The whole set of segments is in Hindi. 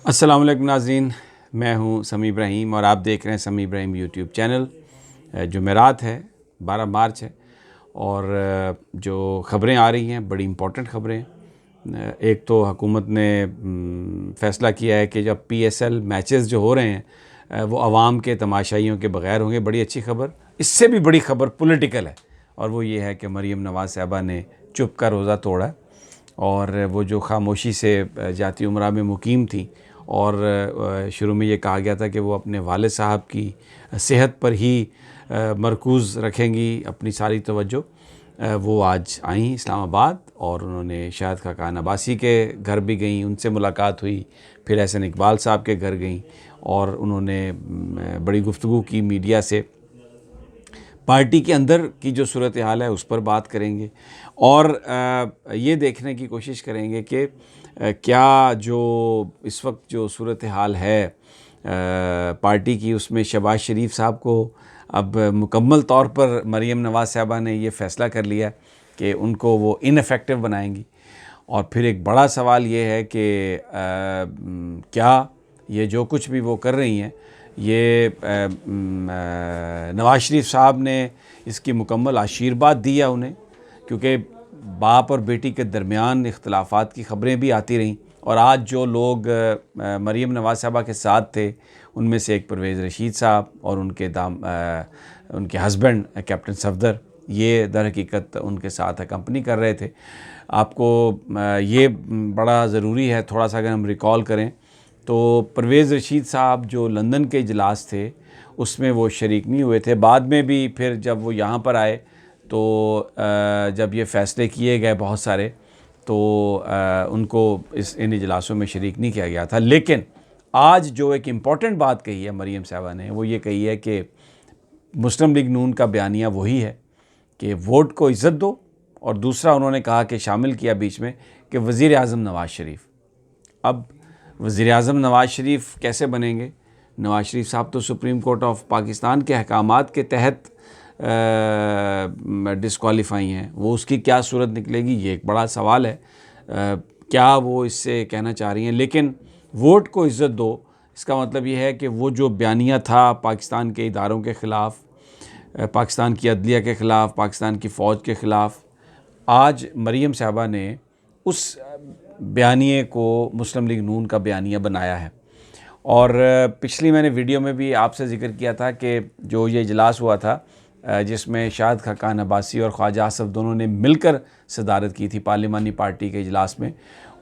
अस्सलाम वालेकुम नाज़रीन, मैं हूं समी इब्राहिम और आप देख रहे हैं समी इब्राहिम यूट्यूब चैनल। जुमेरात है, 12 मार्च है और जो ख़बरें आ रही हैं बड़ी इम्पोर्टेंट ख़बरें। एक तो हुकूमत ने फ़ैसला किया है कि जब PSL मैचेस जो हो रहे हैं वो आवाम के तमाशाइयों के बग़ैर होंगे। बड़ी अच्छी ख़बर। इससे भी बड़ी ख़बर पॉलिटिकल है और वो ये है कि मरीम नवाज़ साहिबा ने चुप का रोज़ा तोड़ा और वो जो खामोशी से जाती उम्रा में मुकीम थी और शुरू में ये कहा गया था कि वो अपने वालिद साहब की सेहत पर ही मरकूज़ रखेंगी अपनी सारी तवज्जो। वो आज आई इस्लामाबाद और उन्होंने शाहिद खाकान अब्बासी के घर भी गईं, उनसे मुलाकात हुई, फिर एहसन इकबाल साहब के घर गईं और उन्होंने बड़ी गुफ्तगू की मीडिया से। पार्टी के अंदर की जो सूरत हाल है उस पर बात करेंगे और ये देखने की कोशिश करेंगे कि क्या जो इस वक्त जो सूरत हाल है पार्टी की, उसमें शहबाज शरीफ साहब को अब मुकम्मल तौर पर मरीम नवाज़ साहिबा ने ये फ़ैसला कर लिया कि उनको वो इनफेक्टिव बनाएंगी। और फिर एक बड़ा सवाल ये है कि क्या ये जो कुछ भी वो कर रही हैं ये नवाज़ शरीफ साहब ने इसकी मुकम्मल आशीर्वाद दिया उन्हें, क्योंकि बाप और बेटी के दरमियान इख्तलाफात की ख़बरें भी आती रहीं और आज जो लोग मरीम नवाज़ साहिबा के साथ थे उनमें से एक परवेज़ रशीद साहब और उनके हस्बैंड कैप्टन सफदर, ये दर हकीकत उनके साथ कंपनी कर रहे थे। आपको ये बड़ा ज़रूरी है थोड़ा सा अगर हम रिकॉल करें तो परवेज़ रशीद साहब जो लंदन के इजलास थे उसमें वो शरीक नहीं हुए थे। बाद में भी फिर जब वो यहाँ पर आए तो जब ये फ़ैसले किए गए बहुत सारे तो उनको इन इजलासों में शरीक नहीं किया गया था। लेकिन आज जो एक इम्पॉर्टेंट बात कही है मरीम साहिबा ने, वो ये कही है कि मुस्लिम लीग नून का बयानिया वही है कि वोट को इज़्ज़त दो, और दूसरा उन्होंने कहा कि शामिल किया बीच में कि वज़ीर आज़म नवाज़ शरीफ। अब वज़ीर आज़म नवाज़ शरीफ कैसे बनेंगे? नवाज़ शरीफ साहब तो सुप्रीम कोर्ट ऑफ पाकिस्तान के अहकामात के तहत डिस्क्वालीफाई हैं, वो उसकी क्या सूरत निकलेगी ये एक बड़ा सवाल है। क्या वो इससे कहना चाह रही हैं? लेकिन वोट को इज़्ज़त दो, इसका मतलब ये है कि वो जो बयानिया था पाकिस्तान के इदारों के ख़िलाफ़, पाकिस्तान की अदलिया के ख़िलाफ़, पाकिस्तान की फ़ौज के ख़िलाफ़, आज मरीम साहिबा ने उस बयानिए को मुस्लिम लीग नून का बयानिया बनाया है। और पिछली मैंने वीडियो में भी आपसे ज़िक्र किया था कि जो ये इजलास हुआ था जिसमें शाहिद खाकान अब्बासी और ख्वाजा आसफ़ दोनों ने मिलकर सदारत की थी पार्लिमानी पार्टी के इजलास में,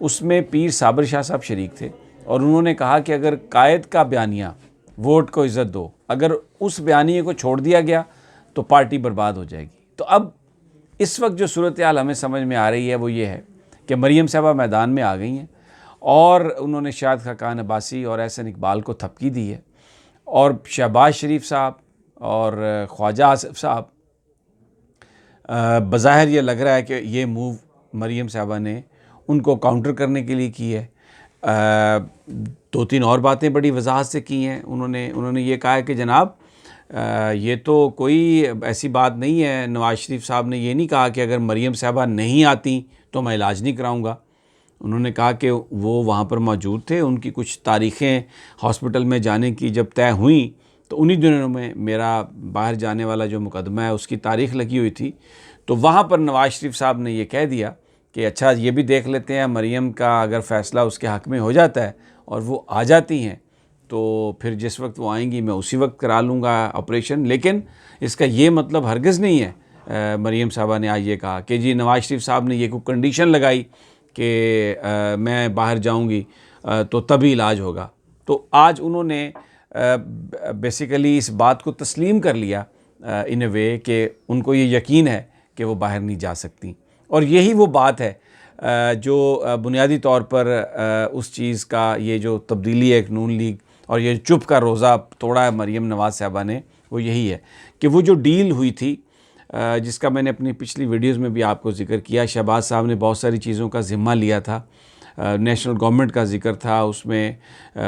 उसमें पीर साबिर शाह साहब शरीक थे और उन्होंने कहा कि अगर कायद का बयानिया वोट को इज़्ज़त दो, अगर उस बयानिए को छोड़ दिया गया तो पार्टी बर्बाद हो जाएगी। तो अब इस वक्त जो सूरत हाल हमें समझ में आ रही है वो ये है कि मरीम साहिबा मैदान में आ गई हैं और उन्होंने शाहिद खाकान अब्बासी और एहसन इकबाल को थपकी दी है और शहबाज शरीफ साहब और ख्वाजा आसिफ साहब, बज़ाहिर ये लग रहा है कि ये मूव मरीम साहिबा ने उनको काउंटर करने के लिए की है। दो तीन और बातें बड़ी वजाहत से की हैं उन्होंने ये कहा है कि जनाब ये तो कोई ऐसी बात नहीं है। नवाज़ शरीफ साहब ने ये नहीं कहा कि अगर मरीम साहिबा नहीं आती तो मैं इलाज नहीं कराऊंगा। उन्होंने कहा कि वो वहाँ पर मौजूद थे, उनकी कुछ तारीख़ें हॉस्पिटल में जाने की जब तय हुई तो उन्हीं दिनों में मेरा बाहर जाने वाला जो मुकदमा है उसकी तारीख़ लगी हुई थी। तो वहाँ पर नवाज़ शरीफ साहब ने ये कह दिया कि अच्छा ये भी देख लेते हैं, मरीम का अगर फ़ैसला उसके हक़ में हो जाता है और वो आ जाती हैं तो फिर जिस वक्त वो आएंगी मैं उसी वक्त करा लूँगा ऑपरेशन। लेकिन इसका ये मतलब हरगिज़ नहीं है, मरीम साहबा ने आज ये कहा कि जी नवाज़ शरीफ साहब ने ये कोई कंडीशन लगाई कि मैं बाहर जाऊंगी तो तभी इलाज होगा। तो आज उन्होंने बेसिकली इस बात को तस्लीम कर लिया इन ए वे कि उनको ये यकीन है कि वो बाहर नहीं जा सकती। और यही वो बात है जो बुनियादी तौर पर उस चीज़ का ये जो तब्दीली है नून लीग और ये चुप का रोज़ा तोड़ा है मरीम नवाज़ साहिबा ने, वो यही है कि वो जो डील हुई थी जिसका मैंने अपनी पिछली वीडियोज़ में भी आपको ज़िक्र किया, शहबाज साहब ने बहुत सारी चीज़ों का ज़िम्मा लिया था। नेशनल गवर्नमेंट का ज़िक्र था उसमें,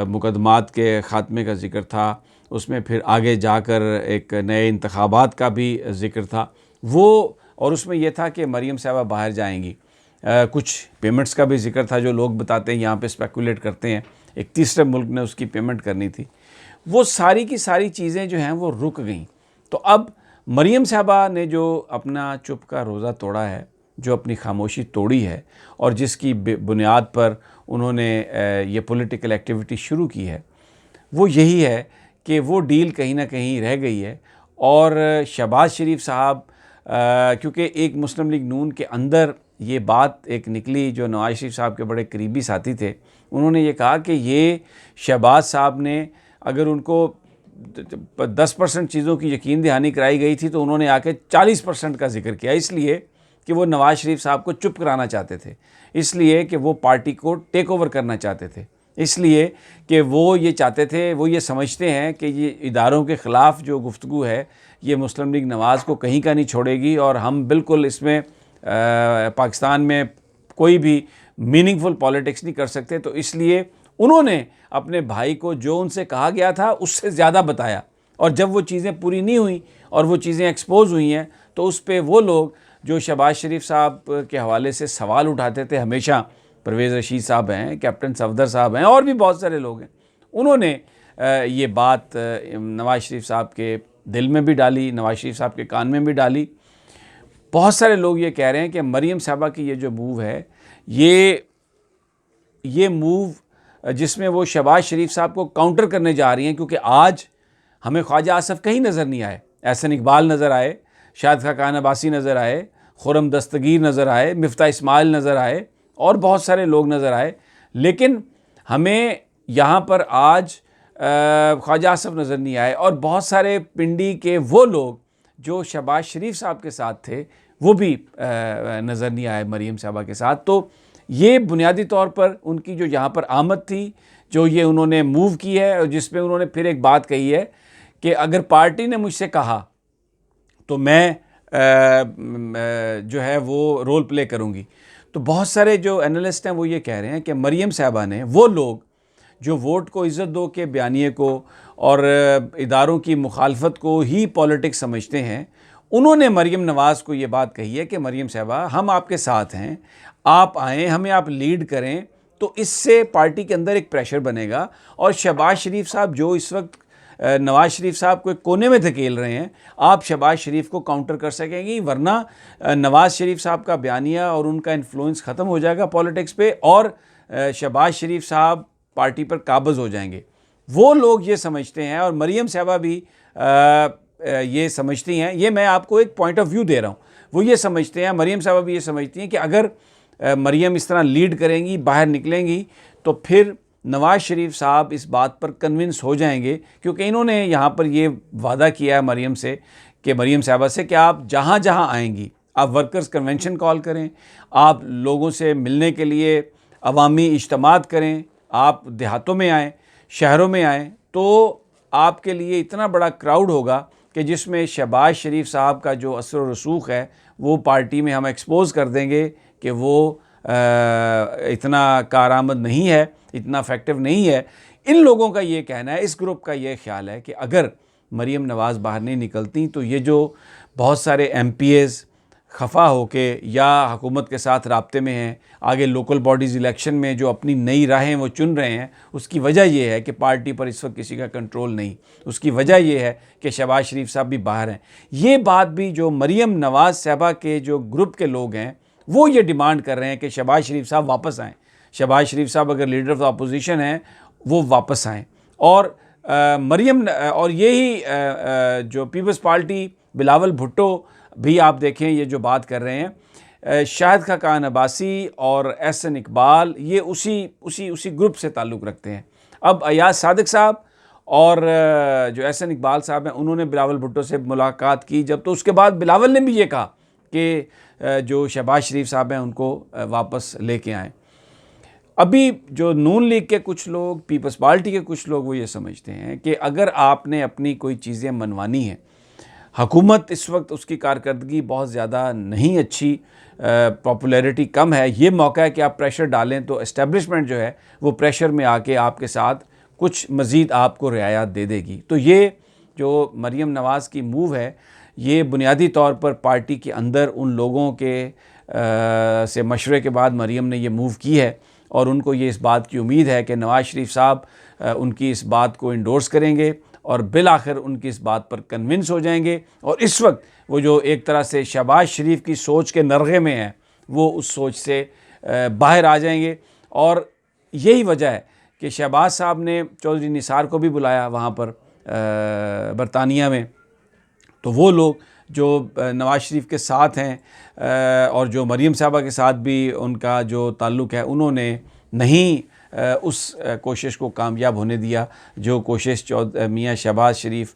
मुकदमात के ख़ात्मे का ज़िक्र था उसमें, फिर आगे जाकर एक नए इंतखाबात का भी ज़िक्र था वो, और उसमें यह था कि मरीम साहिबा बाहर जाएंगी। कुछ पेमेंट्स का भी ज़िक्र था जो लोग बताते हैं यहाँ पे स्पेकुलेट करते हैं एक तीसरे मुल्क ने उसकी पेमेंट करनी थी। वो सारी की सारी चीज़ें जो हैं वो रुक गईं। तो अब मरीम साहबा ने जो अपना चुप का रोज़ा तोड़ा है, जो अपनी खामोशी तोड़ी है और जिसकी बुनियाद पर उन्होंने ये पॉलिटिकल एक्टिविटी शुरू की है, वो यही है कि वो डील कहीं ना कहीं रह गई है। और शहबाज शरीफ साहब, क्योंकि एक मुस्लिम लीग नून के अंदर ये बात एक निकली, जो नवाज शरीफ साहब के बड़े करीबी साथी थे, उन्होंने ये कहा कि ये शहबाज साहब ने अगर उनको 10% चीज़ों की यकीन दहानी कराई गई थी तो उन्होंने आके 40% का जिक्र किया, इसलिए कि वो नवाज शरीफ साहब को चुप कराना चाहते थे, इसलिए कि वो पार्टी को टेक ओवर करना चाहते थे, इसलिए कि वो ये चाहते थे, वो ये समझते हैं कि ये इदारों के ख़िलाफ़ जो गुफ्तगू है ये मुस्लिम लीग नवाज़ को कहीं का नहीं छोड़ेगी और हम बिल्कुल इसमें पाकिस्तान में कोई भी मीनिंगफुल पॉलिटिक्स नहीं कर सकते। तो इसलिए उन्होंने अपने भाई को जो उनसे कहा गया था उससे ज़्यादा बताया, और जब वो चीज़ें पूरी नहीं हुई और वो चीज़ें एक्सपोज हुई हैं तो उस पर वो लोग जो शहबाज शरीफ साहब के हवाले से सवाल उठाते थे हमेशा, परवेज़ रशीद साहब हैं, कैप्टन सफदर साहब हैं और भी बहुत सारे लोग हैं, उन्होंने ये बात नवाज शरीफ साहब के दिल में भी डाली, नवाज शरीफ साहब के कान में भी डाली। बहुत सारे लोग ये कह रहे हैं कि मरीम साहबा की ये जो मूव है, ये मूव जिसमें वो शहबाज शरीफ साहब को काउंटर करने जा रही हैं, क्योंकि आज हमें ख्वाजा आसफ़ कहीं नज़र नहीं आए, एहसन इकबाल नज़र आए, शाहिद खाकान अब्बासी नज़र आए, खुर्रम दस्तगीर नज़र आए, मिफ्ता इस्माइल नज़र आए और बहुत सारे लोग नज़र आए, लेकिन हमें यहाँ पर आज ख्वाजा आसफ़ नज़र नहीं आए। और बहुत सारे पिंडी के वो लोग जो शहबाज शरीफ साहब के साथ थे वो भी नज़र नहीं आए मरीम साहबा के साथ। तो ये बुनियादी तौर पर उनकी जो यहाँ पर आमद थी, जो ये उन्होंने मूव की है, और जिसमें उन्होंने फिर एक बात कही है कि अगर पार्टी ने मुझसे कहा तो मैं जो है वो रोल प्ले करूँगी। तो बहुत सारे जो एनालिस्ट हैं वो ये कह रहे हैं कि मरीम साहबा ने, वो लोग जो वोट को इज़्ज़त दो के बयानिए को और इदारों की मुखालफत को ही पॉलिटिक्स समझते हैं, उन्होंने मरीम नवाज़ को ये बात कही है कि मरीम साहबा हम आपके साथ हैं, आप आएँ, हमें आप लीड करें, तो इससे पार्टी के अंदर एक प्रेशर बनेगा। और शहबाज शरीफ साहब जो इस वक्त नवाज शरीफ साहब को एक कोने में धकेल रहे हैं, आप शहबाज शरीफ को काउंटर कर सकेंगी, वरना नवाज शरीफ साहब का बयानिया और उनका इन्फ्लुएंस ख़त्म हो जाएगा पॉलिटिक्स पे और शहबाज शरीफ साहब पार्टी पर काबज़ हो जाएंगे। वो लोग ये समझते हैं और मरीम साहबा भी ये समझती हैं, ये मैं आपको एक पॉइंट ऑफ व्यू दे रहा हूँ, वो ये समझते हैं, मरीम साहबा भी ये समझती हैं कि अगर मरीम इस तरह लीड करेंगी, बाहर निकलेंगी, तो फिर नवाज शरीफ साहब इस बात पर कन्विंस हो जाएंगे, क्योंकि इन्होंने यहाँ पर ये वादा किया है मरीम से कि मरीम साहबा से कि आप जहाँ जहाँ आएंगी, आप वर्कर्स कन्वेंशन कॉल करें, आप लोगों से मिलने के लिए अवामी इज्तिमात करें, आप देहातों में आएँ, शहरों में आएँ, तो आपके लिए इतना बड़ा क्राउड होगा कि जिसमें शहबाज शरीफ साहब का जो असर व रसूख है वो पार्टी में हम एक्सपोज कर देंगे कि वो इतना कारआमद नहीं है, इतना इफेक्टिव नहीं है। इन लोगों का ये कहना है, इस ग्रुप का ये ख्याल है कि अगर मरीम नवाज़ बाहर नहीं निकलती तो ये जो बहुत सारे MPs खफा होके या हुकूमत के साथ राब्ते में हैं, आगे लोकल बॉडीज़ इलेक्शन में जो अपनी नई राहें वो चुन रहे हैं, उसकी वजह ये है कि पार्टी पर इस वक्त किसी का कंट्रोल नहीं, उसकी वजह ये है कि शहबाज शरीफ साहब भी बाहर हैं। ये बात भी जो मरीम नवाज़ साहबा के जो ग्रुप के लोग हैं वो ये डिमांड कर रहे हैं कि शहबाज शरीफ साहब वापस आएँ, शहबाज शरीफ साहब अगर लीडर ऑफ द अपोजिशन हैं वो वापस आएँ। और मरीम और यही जो पीपल्स पार्टी, बिलावल भुट्टो भी आप देखें ये जो बात कर रहे हैं, शाहिद खाकान अब्बासी और एहसन इकबाल, ये उसी ग्रुप से ताल्लुक़ रखते हैं। अब अयाज सादिक साहब और जो एहसन इकबाल साहब हैं उन्होंने बिलावल भुट्टो से मुलाकात की जब, तो उसके बाद बिलावल ने भी ये कहा कि जो शहबाज शरीफ साहब हैं उनको वापस लेके आएँ। अभी जो नून लीग के कुछ लोग, पीपल्स पार्टी के कुछ लोग वो ये समझते हैं कि अगर आपने अपनी कोई चीज़ें मनवानी हैं, हुकूमत इस वक्त उसकी कारकर्दगी बहुत ज़्यादा नहीं अच्छी, पॉपुलैरिटी कम है, ये मौका है कि आप प्रेशर डालें तो एस्टेब्लिशमेंट जो है वो प्रेशर में आके आपके साथ कुछ मज़ीद आपको रियायत दे देगी। तो ये जो मरीम नवाज़ की मूव है ये बुनियादी तौर पर पार्टी के अंदर उन लोगों के से मशवरे के बाद मरीम ने ये मूव की है और उनको ये इस बात की उम्मीद है कि नवाज़ शरीफ साहब उनकी इस बात को इंडोर्स करेंगे और बिल आखिर उनकी इस बात पर कन्विंस हो जाएंगे। और इस वक्त वो जो एक तरह से शहबाज शरीफ की सोच के नरगे में है, वो उस सोच से बाहर आ जाएंगे। और यही वजह है कि शहबाज साहब ने चौधरी निसार को भी बुलाया वहाँ पर बरतानिया में। तो वो लोग जो नवाज़ शरीफ के साथ हैं और जो मरीम साहबा के साथ भी उनका जो ताल्लुक़ है, उन्होंने नहीं उस कोशिश को कामयाब होने दिया जो कोशिश मियाँ शहबाज शरीफ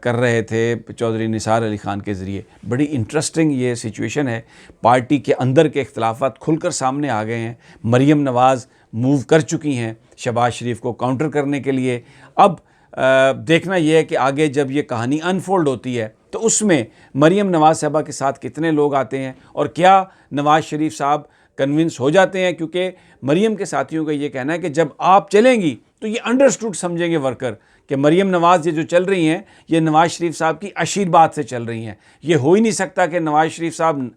कर रहे थे चौधरी निसार अली ख़ान के ज़रिए। बड़ी इंटरेस्टिंग ये सिचुएशन है। पार्टी के अंदर के इख्तलाफात खुलकर सामने आ गए हैं। मरीम नवाज़ मूव कर चुकी हैं शहबाज शरीफ को काउंटर करने के लिए। अब देखना यह है कि आगे जब ये कहानी अनफोल्ड होती है तो उसमें मरीम नवाज़ साहबा के साथ कितने लोग आते हैं और क्या नवाज़ शरीफ साहब कन्विंस हो जाते हैं। क्योंकि मरीम के साथियों का ये कहना है कि जब आप चलेंगी तो ये अंडरस्टूड समझेंगे वर्कर कि मरीम नवाज़ ये जो चल रही हैं ये नवाज़ शरीफ साहब की आशीर्वाद से चल रही हैं। ये हो ही नहीं सकता कि नवाज़ शरीफ साहब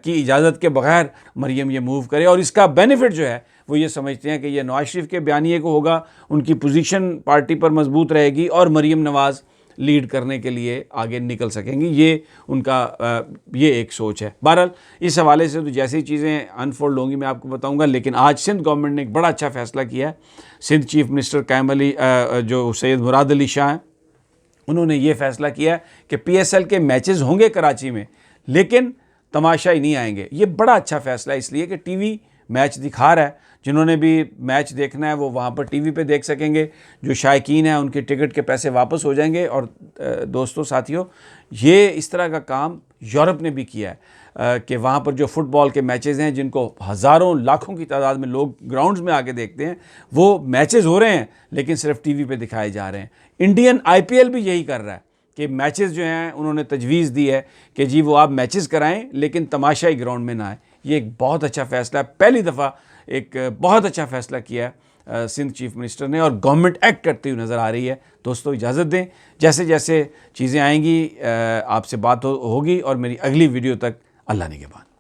की इजाज़त के बगैर मरीम ये मूव करे। और इसका बेनिफिट जो है वो ये समझते हैं कि ये नवाज़ शरीफ के बयानिए को होगा, उनकी पोजीशन पार्टी पर मजबूत रहेगी और मरीम नवाज़ लीड करने के लिए आगे निकल सकेंगी। ये उनका ये एक सोच है। बहरहाल इस हवाले से तो जैसी चीज़ें अनफोल्ड होंगी मैं आपको बताऊंगा। लेकिन आज सिंध गवर्नमेंट ने एक बड़ा अच्छा फ़ैसला किया है। सिंध चीफ मिनिस्टर कायम अली जो सैयद मुराद अली शाह हैं, उन्होंने ये फ़ैसला किया है कि PSL के मैचेस होंगे कराची में, लेकिन तमाशाई नहीं आएंगे। ये बड़ा अच्छा फ़ैसला है इसलिए कि TV मैच दिखा रहा है। जिन्होंने भी मैच देखना है वो वहाँ पर TV पे देख सकेंगे। जो शायकीन हैं उनके टिकट के पैसे वापस हो जाएंगे। और दोस्तों साथियों, ये इस तरह का काम यूरोप ने भी किया है कि वहाँ पर जो फ़ुटबॉल के मैचेस हैं जिनको हज़ारों लाखों की तादाद में लोग ग्राउंड्स में आके देखते हैं, वो मैचेस हो रहे हैं लेकिन सिर्फ TV पे दिखाए जा रहे हैं। इंडियन IPL भी यही कर रहा है कि मैचेस जो हैं उन्होंने तजवीज़ दी है कि जी वो आप मैचेस कराएं लेकिन तमाशाई ग्राउंड में ना आए। ये एक बहुत अच्छा फ़ैसला है। पहली दफ़ा एक बहुत अच्छा फ़ैसला किया है सिंध चीफ मिनिस्टर ने और गवर्नमेंट एक्ट करती हुई नज़र आ रही है। दोस्तों इजाज़त दें, जैसे जैसे चीज़ें आएंगी आपसे बात होगी। और मेरी अगली वीडियो तक अल्लाह निगहबान।